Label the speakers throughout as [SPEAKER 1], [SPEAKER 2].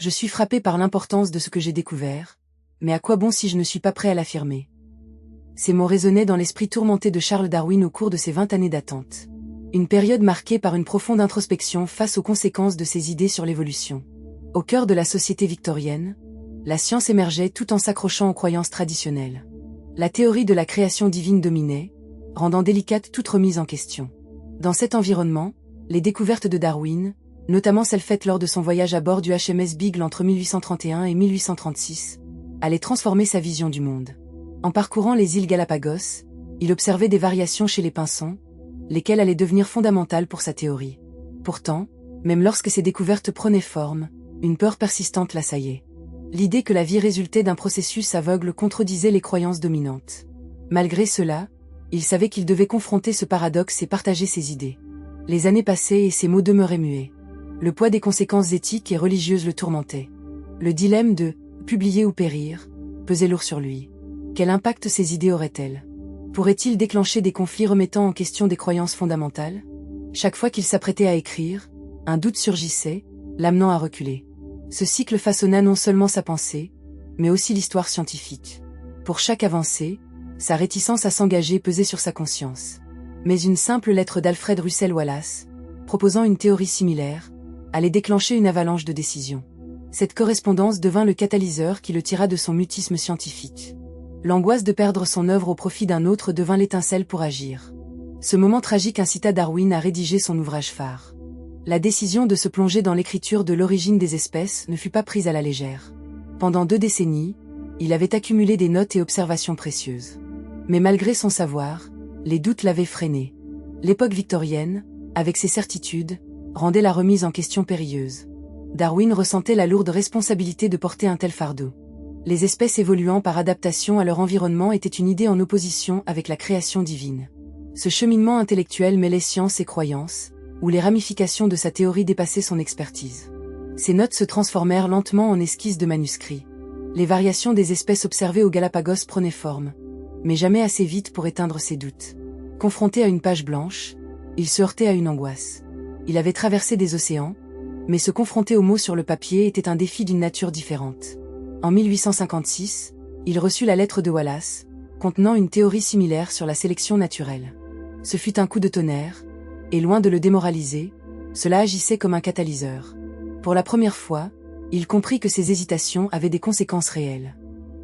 [SPEAKER 1] Je suis frappé par l'importance de ce que j'ai découvert, mais à quoi bon si je ne suis pas prêt à l'affirmer? Ces mots résonnaient dans l'esprit tourmenté de Charles Darwin au cours de ses 20 années d'attente. Une période marquée par une profonde introspection face aux conséquences de ses idées sur l'évolution. Au cœur de la société victorienne, la science émergeait tout en s'accrochant aux croyances traditionnelles. La théorie de la création divine dominait, rendant délicate toute remise en question. Dans cet environnement, les découvertes de Darwin, notamment celles faites lors de son voyage à bord du HMS Beagle entre 1831 et 1836, allaient transformer sa vision du monde. En parcourant les îles Galapagos, il observait des variations chez les pinsons, lesquelles allaient devenir fondamentales pour sa théorie. Pourtant, même lorsque ces découvertes prenaient forme, une peur persistante l'assaillait. L'idée que la vie résultait d'un processus aveugle contredisait les croyances dominantes. Malgré cela, il savait qu'il devait confronter ce paradoxe et partager ses idées. Les années passaient et ses mots demeuraient muets. Le poids des conséquences éthiques et religieuses le tourmentait. Le dilemme de « publier ou périr » pesait lourd sur lui. Quel impact ces idées auraient-elles? Pourrait-il déclencher des conflits remettant en question des croyances fondamentales? Chaque fois qu'il s'apprêtait à écrire, un doute surgissait, l'amenant à reculer. Ce cycle façonna non seulement sa pensée, mais aussi l'histoire scientifique. Pour chaque avancée, sa réticence à s'engager pesait sur sa conscience. Mais une simple lettre d'Alfred Russel Wallace, proposant une théorie similaire, allait déclencher une avalanche de décisions. Cette correspondance devint le catalyseur qui le tira de son mutisme scientifique. L'angoisse de perdre son œuvre au profit d'un autre devint l'étincelle pour agir. Ce moment tragique incita Darwin à rédiger son ouvrage phare. La décision de se plonger dans l'écriture de l'origine des espèces ne fut pas prise à la légère. Pendant 2 décennies, il avait accumulé des notes et observations précieuses. Mais malgré son savoir, les doutes l'avaient freiné. L'époque victorienne, avec ses certitudes, rendait la remise en question périlleuse. Darwin ressentait la lourde responsabilité de porter un tel fardeau. Les espèces évoluant par adaptation à leur environnement étaient une idée en opposition avec la création divine. Ce cheminement intellectuel mêlait science et croyance, où les ramifications de sa théorie dépassaient son expertise. Ses notes se transformèrent lentement en esquisses de manuscrits. Les variations des espèces observées aux Galapagos prenaient forme, mais jamais assez vite pour éteindre ses doutes. Confronté à une page blanche, il se heurtait à une angoisse. Il avait traversé des océans, mais se confronter aux mots sur le papier était un défi d'une nature différente. En 1856, il reçut la lettre de Wallace, contenant une théorie similaire sur la sélection naturelle. Ce fut un coup de tonnerre, et loin de le démoraliser, cela agissait comme un catalyseur. Pour la première fois, il comprit que ses hésitations avaient des conséquences réelles.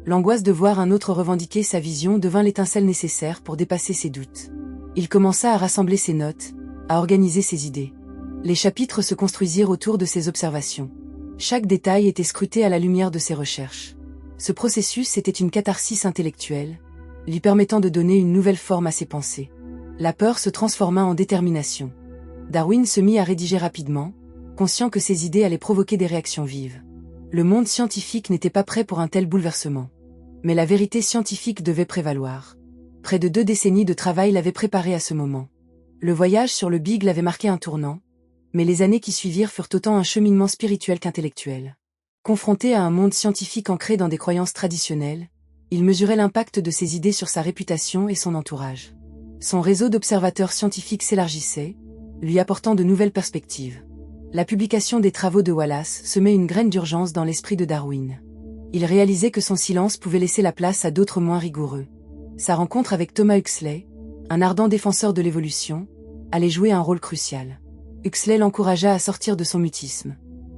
[SPEAKER 1] L'angoisse de voir un autre revendiquer sa vision devint l'étincelle nécessaire pour dépasser ses doutes. Il commença à rassembler ses notes, à organiser ses idées. Les chapitres se construisirent autour de ses observations. Chaque détail était scruté à la lumière de ses recherches. Ce processus était une catharsis intellectuelle, lui permettant de donner une nouvelle forme à ses pensées. La peur se transforma en détermination. Darwin se mit à rédiger rapidement, conscient que ses idées allaient provoquer des réactions vives. Le monde scientifique n'était pas prêt pour un tel bouleversement. Mais la vérité scientifique devait prévaloir. Près de 2 décennies de travail l'avaient préparé à ce moment. Le voyage sur le Beagle avait marqué un tournant, mais les années qui suivirent furent autant un cheminement spirituel qu'intellectuel. Confronté à un monde scientifique ancré dans des croyances traditionnelles, il mesurait l'impact de ses idées sur sa réputation et son entourage. Son réseau d'observateurs scientifiques s'élargissait, lui apportant de nouvelles perspectives. La publication des travaux de Wallace semait une graine d'urgence dans l'esprit de Darwin. Il réalisait que son silence pouvait laisser la place à d'autres moins rigoureux. Sa rencontre avec Thomas Huxley, un ardent défenseur de l'évolution, allait jouer un rôle crucial. Huxley l'encouragea à sortir de son mutisme.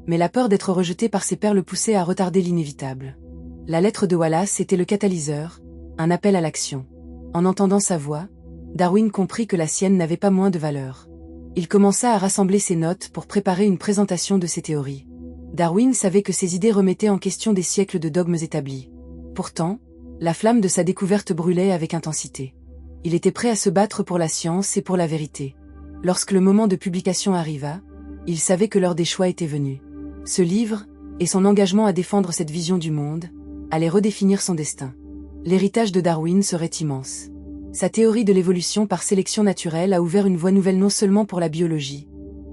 [SPEAKER 1] Mais la peur d'être rejeté par ses pairs le poussait à retarder l'inévitable. La lettre de Wallace était le catalyseur, un appel à l'action. En entendant sa voix, Darwin comprit que la sienne n'avait pas moins de valeur. Il commença à rassembler ses notes pour préparer une présentation de ses théories. Darwin savait que ses idées remettaient en question des siècles de dogmes établis. Pourtant, la flamme de sa découverte brûlait avec intensité. Il était prêt à se battre pour la science et pour la vérité. Lorsque le moment de publication arriva, il savait que l'heure des choix était venue. Ce livre, et son engagement à défendre cette vision du monde, allaient redéfinir son destin. L'héritage de Darwin serait immense. Sa théorie de l'évolution par sélection naturelle a ouvert une voie nouvelle non seulement pour la biologie,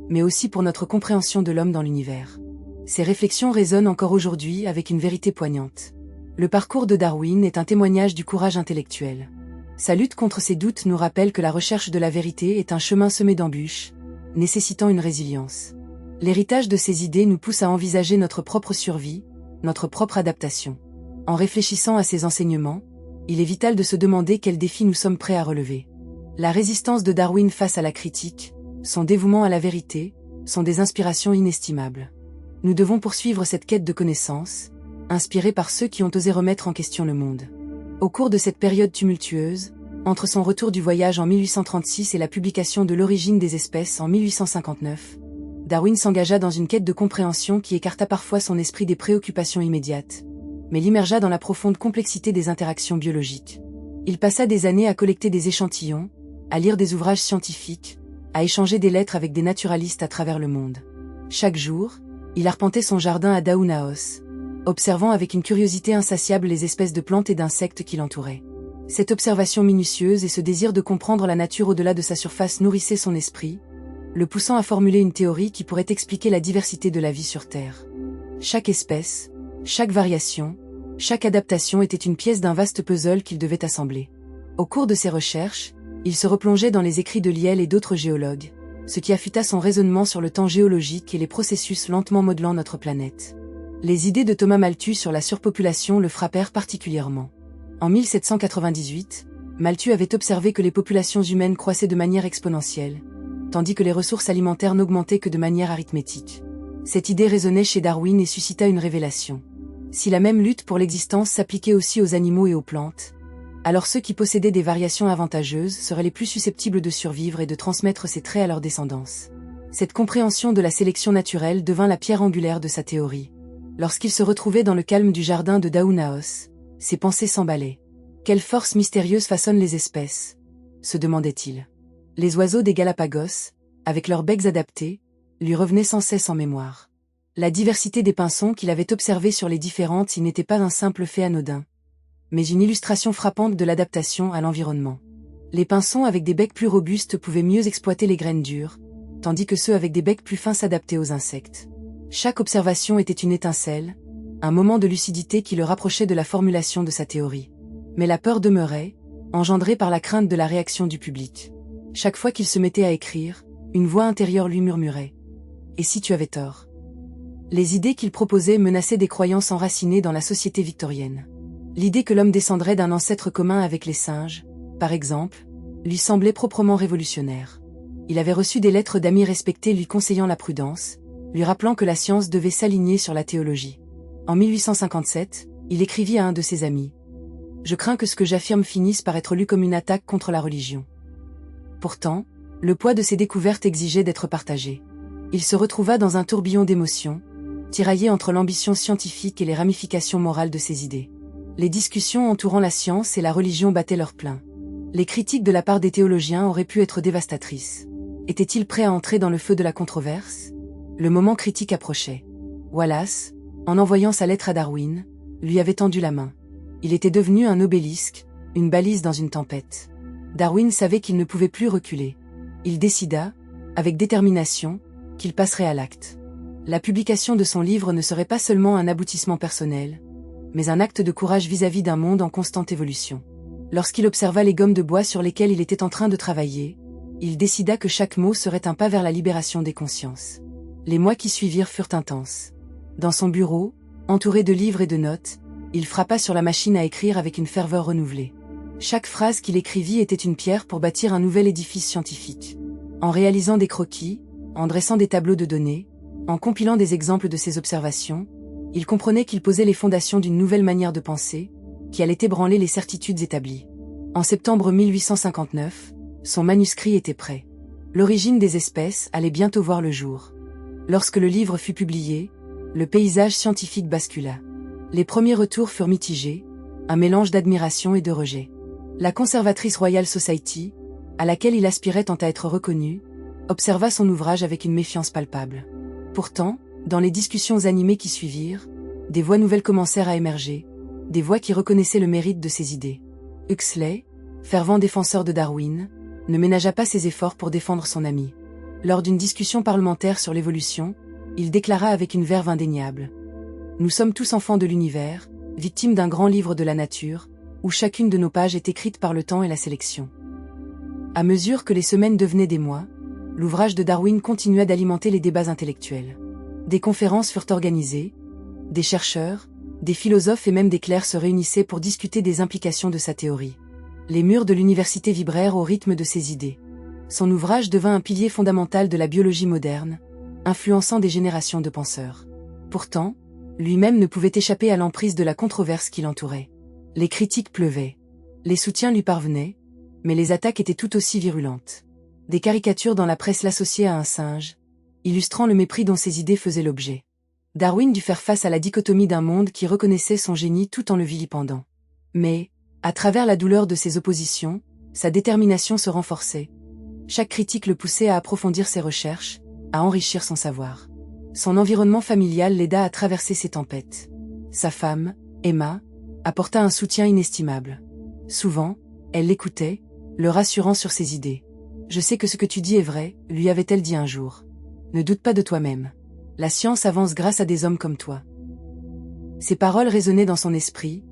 [SPEAKER 1] mais aussi pour notre compréhension de l'homme dans l'univers. Ces réflexions résonnent encore aujourd'hui avec une vérité poignante. Le parcours de Darwin est un témoignage du courage intellectuel. Sa lutte contre ses doutes nous rappelle que la recherche de la vérité est un chemin semé d'embûches, nécessitant une résilience. L'héritage de ces idées nous pousse à envisager notre propre survie, notre propre adaptation. En réfléchissant à ces enseignements, il est vital de se demander quels défis nous sommes prêts à relever. La résistance de Darwin face à la critique, son dévouement à la vérité, sont des inspirations inestimables. Nous devons poursuivre cette quête de connaissances, inspirés par ceux qui ont osé remettre en question le monde. Au cours de cette période tumultueuse, entre son retour du voyage en 1836 et la publication de L'origine des espèces en 1859, Darwin s'engagea dans une quête de compréhension qui écarta parfois son esprit des préoccupations immédiates, mais l'immergea dans la profonde complexité des interactions biologiques. Il passa des années à collecter des échantillons, à lire des ouvrages scientifiques, à échanger des lettres avec des naturalistes à travers le monde. Chaque jour, il arpentait son jardin à Daunaos, observant avec une curiosité insatiable les espèces de plantes et d'insectes qui l'entouraient. Cette observation minutieuse et ce désir de comprendre la nature au-delà de sa surface nourrissaient son esprit, le poussant à formuler une théorie qui pourrait expliquer la diversité de la vie sur Terre. Chaque espèce, chaque variation, chaque adaptation était une pièce d'un vaste puzzle qu'il devait assembler. Au cours de ses recherches, il se replongeait dans les écrits de Lyell et d'autres géologues, ce qui affûta son raisonnement sur le temps géologique et les processus lentement modelant notre planète. Les idées de Thomas Malthus sur la surpopulation le frappèrent particulièrement. En 1798, Malthus avait observé que les populations humaines croissaient de manière exponentielle, tandis que les ressources alimentaires n'augmentaient que de manière arithmétique. Cette idée résonnait chez Darwin et suscita une révélation. Si la même lutte pour l'existence s'appliquait aussi aux animaux et aux plantes, alors ceux qui possédaient des variations avantageuses seraient les plus susceptibles de survivre et de transmettre ces traits à leur descendance. Cette compréhension de la sélection naturelle devint la pierre angulaire de sa théorie. Lorsqu'il se retrouvait dans le calme du jardin de Daunaos, ses pensées s'emballaient. Quelle force mystérieuse façonne les espèces, se demandait-il. Les oiseaux des Galapagos, avec leurs becs adaptés, lui revenaient sans cesse en mémoire. La diversité des pinsons qu'il avait observées sur les différentes îles n'était pas un simple fait anodin, mais une illustration frappante de l'adaptation à l'environnement. Les pinsons avec des becs plus robustes pouvaient mieux exploiter les graines dures, tandis que ceux avec des becs plus fins s'adaptaient aux insectes. Chaque observation était une étincelle, un moment de lucidité qui le rapprochait de la formulation de sa théorie. Mais la peur demeurait, engendrée par la crainte de la réaction du public. Chaque fois qu'il se mettait à écrire, une voix intérieure lui murmurait « Et si tu avais tort ?» Les idées qu'il proposait menaçaient des croyances enracinées dans la société victorienne. L'idée que l'homme descendrait d'un ancêtre commun avec les singes, par exemple, lui semblait proprement révolutionnaire. Il avait reçu des lettres d'amis respectés lui conseillant la prudence, lui rappelant que la science devait s'aligner sur la théologie. En 1857, il écrivit à un de ses amis « Je crains que ce que j'affirme finisse par être lu comme une attaque contre la religion. » Pourtant, le poids de ses découvertes exigeait d'être partagé. Il se retrouva dans un tourbillon d'émotions, tiraillé entre l'ambition scientifique et les ramifications morales de ses idées. Les discussions entourant la science et la religion battaient leur plein. Les critiques de la part des théologiens auraient pu être dévastatrices. Était-il prêt à entrer dans le feu de la controverse? Le moment critique approchait. Wallace, en envoyant sa lettre à Darwin, lui avait tendu la main. Il était devenu un obélisque, une balise dans une tempête. Darwin savait qu'il ne pouvait plus reculer. Il décida, avec détermination, qu'il passerait à l'acte. La publication de son livre ne serait pas seulement un aboutissement personnel, mais un acte de courage vis-à-vis d'un monde en constante évolution. Lorsqu'il observa les gommes de bois sur lesquelles il était en train de travailler, il décida que chaque mot serait un pas vers la libération des consciences. Les mois qui suivirent furent intenses. Dans son bureau, entouré de livres et de notes, il frappa sur la machine à écrire avec une ferveur renouvelée. Chaque phrase qu'il écrivit était une pierre pour bâtir un nouvel édifice scientifique. En réalisant des croquis, en dressant des tableaux de données, en compilant des exemples de ses observations, il comprenait qu'il posait les fondations d'une nouvelle manière de penser, qui allait ébranler les certitudes établies. En septembre 1859, son manuscrit était prêt. L'origine des espèces allait bientôt voir le jour. Lorsque le livre fut publié, le paysage scientifique bascula. Les premiers retours furent mitigés, un mélange d'admiration et de rejet. La conservatrice Royal Society, à laquelle il aspirait tant à être reconnu, observa son ouvrage avec une méfiance palpable. Pourtant, dans les discussions animées qui suivirent, des voix nouvelles commencèrent à émerger, des voix qui reconnaissaient le mérite de ses idées. Huxley, fervent défenseur de Darwin, ne ménagea pas ses efforts pour défendre son ami. Lors d'une discussion parlementaire sur l'évolution, il déclara avec une verve indéniable « Nous sommes tous enfants de l'univers, victimes d'un grand livre de la nature, où chacune de nos pages est écrite par le temps et la sélection. » À mesure que les semaines devenaient des mois, l'ouvrage de Darwin continua d'alimenter les débats intellectuels. Des conférences furent organisées, des chercheurs, des philosophes et même des clercs se réunissaient pour discuter des implications de sa théorie. Les murs de l'université vibrèrent au rythme de ses idées. Son ouvrage devint un pilier fondamental de la biologie moderne, influençant des générations de penseurs. Pourtant, lui-même ne pouvait échapper à l'emprise de la controverse qui l'entourait. Les critiques pleuvaient. Les soutiens lui parvenaient, mais les attaques étaient tout aussi virulentes. Des caricatures dans la presse l'associaient à un singe, illustrant le mépris dont ses idées faisaient l'objet. Darwin dut faire face à la dichotomie d'un monde qui reconnaissait son génie tout en le vilipendant. Mais, à travers la douleur de ses oppositions, sa détermination se renforçait. Chaque critique le poussait à approfondir ses recherches, à enrichir son savoir. Son environnement familial l'aida à traverser ces tempêtes. Sa femme, Emma, apporta un soutien inestimable. Souvent, elle l'écoutait, le rassurant sur ses idées. « Je sais que ce que tu dis est vrai », lui avait-elle dit un jour. « Ne doute pas de toi-même. La science avance grâce à des hommes comme toi. » Ces paroles résonnaient dans son esprit,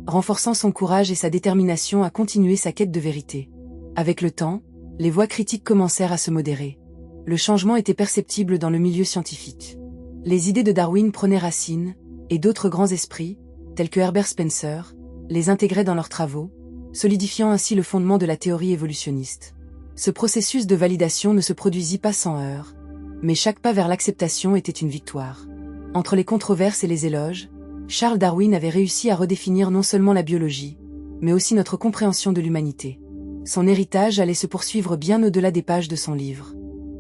[SPEAKER 1] renforçant son courage et sa détermination à continuer sa quête de vérité. Avec le temps, les voix critiques commencèrent à se modérer. Le changement était perceptible dans le milieu scientifique. Les idées de Darwin prenaient racine, et d'autres grands esprits, tels que Herbert Spencer, les intégraient dans leurs travaux, solidifiant ainsi le fondement de la théorie évolutionniste. Ce processus de validation ne se produisit pas sans heurts, mais chaque pas vers l'acceptation était une victoire. Entre les controverses et les éloges, Charles Darwin avait réussi à redéfinir non seulement la biologie, mais aussi notre compréhension de l'humanité. Son héritage allait se poursuivre bien au-delà des pages de son livre.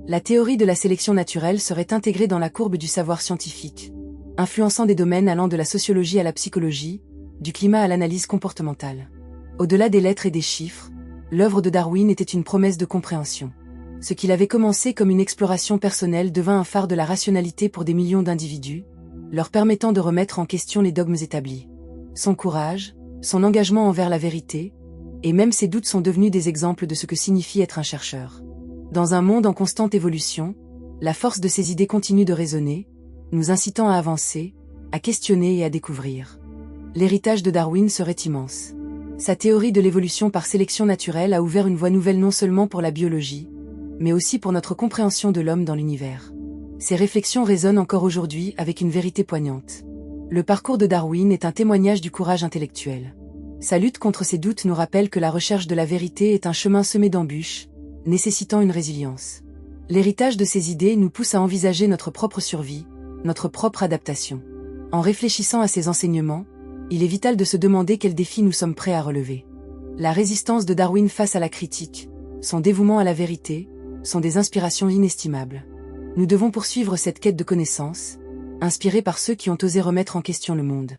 [SPEAKER 1] La théorie de la sélection naturelle serait intégrée dans la courbe du savoir scientifique, influençant des domaines allant de la sociologie à la psychologie, du climat à l'analyse comportementale. Au-delà des lettres et des chiffres, l'œuvre de Darwin était une promesse de compréhension. Ce qu'il avait commencé comme une exploration personnelle devint un phare de la rationalité pour des millions d'individus, leur permettant de remettre en question les dogmes établis. Son courage, son engagement envers la vérité, et même ses doutes sont devenus des exemples de ce que signifie être un chercheur. Dans un monde en constante évolution, la force de ses idées continue de résonner, nous incitant à avancer, à questionner et à découvrir. L'héritage de Darwin serait immense. Sa théorie de l'évolution par sélection naturelle a ouvert une voie nouvelle non seulement pour la biologie, mais aussi pour notre compréhension de l'homme dans l'univers. Ces réflexions résonnent encore aujourd'hui avec une vérité poignante. Le parcours de Darwin est un témoignage du courage intellectuel. Sa lutte contre ses doutes nous rappelle que la recherche de la vérité est un chemin semé d'embûches, nécessitant une résilience. L'héritage de ces idées nous pousse à envisager notre propre survie, notre propre adaptation. En réfléchissant à ces enseignements, il est vital de se demander quels défis nous sommes prêts à relever. La résistance de Darwin face à la critique, son dévouement à la vérité, sont des inspirations inestimables. Nous devons poursuivre cette quête de connaissance, inspirés par ceux qui ont osé remettre en question le monde.